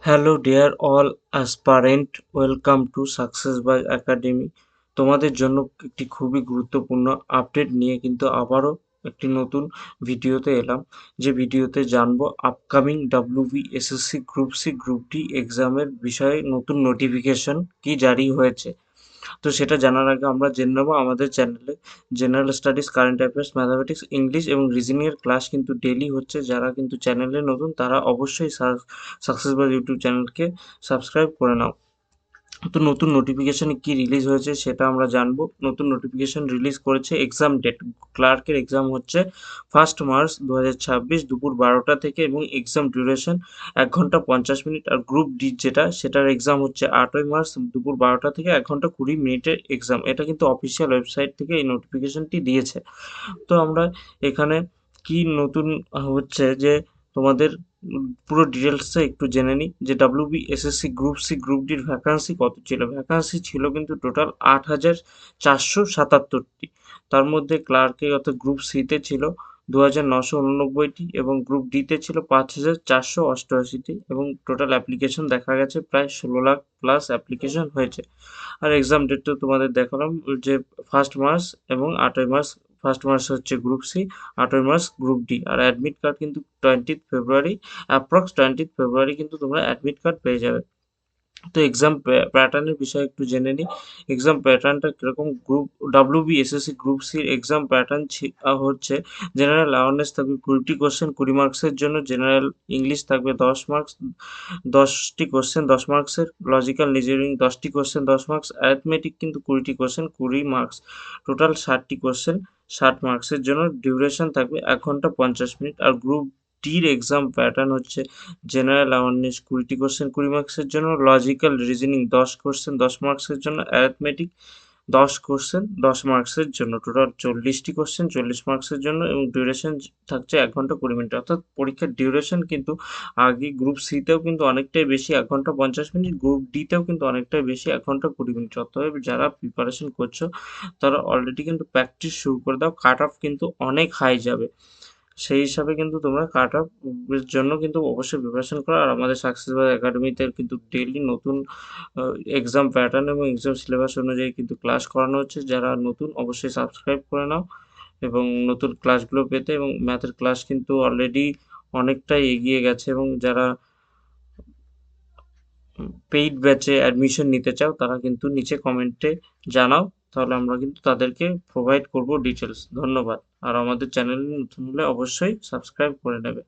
Hello dear all aspirant, welcome to success by academy. তোমাদের জন্য একটি খুবই গুরুত্বপূর্ণ আপডেট নিয়ে কিন্তু আবারও একটি নতুন ভিডিওতে এলাম। যে ভিডিওতে জানবো upcoming WBSSC group C group D এক্সামের বিষয়ে নতুন নোটিফিকেশন কি জারি হয়েছে। তো সেটা জানার আগে আমরা জেনে নেবো আমাদের চ্যানেলে general studies, current affairs, mathematics, English এবং রিজনিংয়ের ক্লাস কিন্তু ডেইলি হচ্ছে। যারা কিন্তু চ্যানেলে নতুন তারা অবশ্যই সাকসেস বাই ইউটিউব চ্যানেলকে সাবস্ক্রাইব করে নাও। তো নতুন নোটিফিকেশন কি রিলিজ হয়েছে সেটা আমরা জানবো। নতুন নোটিফিকেশন রিলিজ করেছে এক্সাম ডেট। ক্লার্কের এক্সাম হচ্ছে 1 মার্চ 2026 দুপুর 12টা থেকে এবং এক্সাম ডিউরেশন 1 ঘন্টা 50 মিনিট। আর গ্রুপ ডি যেটা সেটার এক্সাম হচ্ছে 8ই মার্চ দুপুর 12টা থেকে 1 ঘন্টা 20 মিনিটের এক্সাম। এটা কিন্তু অফিসিয়াল ওয়েবসাইট থেকে এই নোটিফিকেশনটি দিয়েছে। তো আমরা এখানে কি নতুন হচ্ছে যে তোমাদের পুরো ডিটেলসটা একটু জেনে নিই। যে WBSSC গ্রুপ সি গ্রুপ ডির ভ্যাকান্সি কত ছিল। ভ্যাকান্সি ছিল কিন্তু টোটাল 8,477টি। তার মধ্যে ক্লার্কে অর্থাৎ গ্রুপ সিতে ছিল 2,989টি এবং গ্রুপ ডিতে ছিল 5,488টি এবং টোটাল অ্যাপ্লিকেশন দেখা গেছে প্রায় 16 লাখ প্লাস অ্যাপ্লিকেশন হয়েছে। আর এক্সাম ডেট তো তোমাদের দেখালাম যে 1 মার্চ এবং 8ই মার্চ। 1 মার্চ হচ্ছে গ্রুপ সি, 8ই মার্চ গ্রুপ ডি। আর অ্যাডমিট কার্ড কিন্তু 20 ফেব্রুয়ারি, অ্যাপ্রক্স 20 ফেব্রুয়ারি কিন্তু তোমরা অ্যাডমিট কার্ড পেয়ে যাবে। তো এক্সাম প্যাটার্নের বিষয়ে একটু জেনে নিই। এক্সাম প্যাটার্নটা কীরকম। WBSSC গ্রুপ সির এক্সাম প্যাটার্ন হচ্ছে জেনারেল অ্যাওয়ারনেস থাকবে 20টি কোশ্চেন 20 মার্কসের জন্য, জেনারেল ইংলিশ থাকবে 10 মার্কস 10টি কোশ্চেন 10 মার্কসের, লজিক্যাল রিজনিং 10টি কোশ্চেন 10 মার্কস, অ্যারিথমেটিক কিন্তু 20টি কোশ্চেন 20 মার্কস, টোটাল 60টি কোশ্চেন 60 মার্কসের জন্য। ডিউরেশন থাকবে 1 ঘন্টা 50 মিনিট। আর গ্রুপ ডির এক্সাম প্যাটার্ন হচ্ছে জেনারেল অ্যাওয়ারনেস 20টি কোশ্চেন 20 মার্কসের জন্য, লজিক্যাল রিজনিং 10 কোশ্চেন 10 মার্কসের জন্য, অ্যারিথমেটিক 10 কোশ্চেন 10 মার্কসের জন্য, টোটাল 40টি কোশ্চেন 40 মার্কসের জন্য এবং ডিউরেশন থাকছে 1 ঘন্টা 20 মিনিট। অর্থাৎ পরীক্ষার ডিউরেশন কিন্তু আগে গ্রুপ সিতেও কিন্তু অনেকটাই বেশি 1 ঘন্টা 50 মিনিট, গ্রুপ ডিতেও কিন্তু অনেকটাই বেশি 1 ঘন্টা 20 মিনিট। অতএব যারা প্রিপারেশন করছো তারা অলরেডি কিন্তু প্র্যাকটিস শুরু করে দাও। কাট অফ কিন্তু অনেক হাই যাবে। সেই হিসাবে কিন্তু তোমরা কাট অফ এর জন্য কিন্তু অবশ্যই প্রিপারেশন করো। আর আমাদের সাকসেস বাই একাডেমিতে কিন্তু ডেইলি নতুন এক্সাম প্যাটার্ন এবং এক্সাম সিলেবাস অনুযায়ী কিন্তু ক্লাস করানো হচ্ছে। যারা নতুন অবশ্যই সাবস্ক্রাইব করে নাও এবং নতুন ক্লাসগুলো পেতে। এবং ম্যাথের ক্লাস কিন্তু অলরেডি অনেকটাই এগিয়ে গেছে এবং যারা পেইড ব্যাচে অ্যাডমিশন নিতে চাও তারা কিন্তু নিচে কমেন্টে জানাও, তাহলে আমরা কিন্তু তাদেরকে প্রোভাইড করব ডিটেলস। ধন্যবাদ। আর আমাদের চ্যানেলে নতুন হলে অবশ্যই সাবস্ক্রাইব করে নেবে।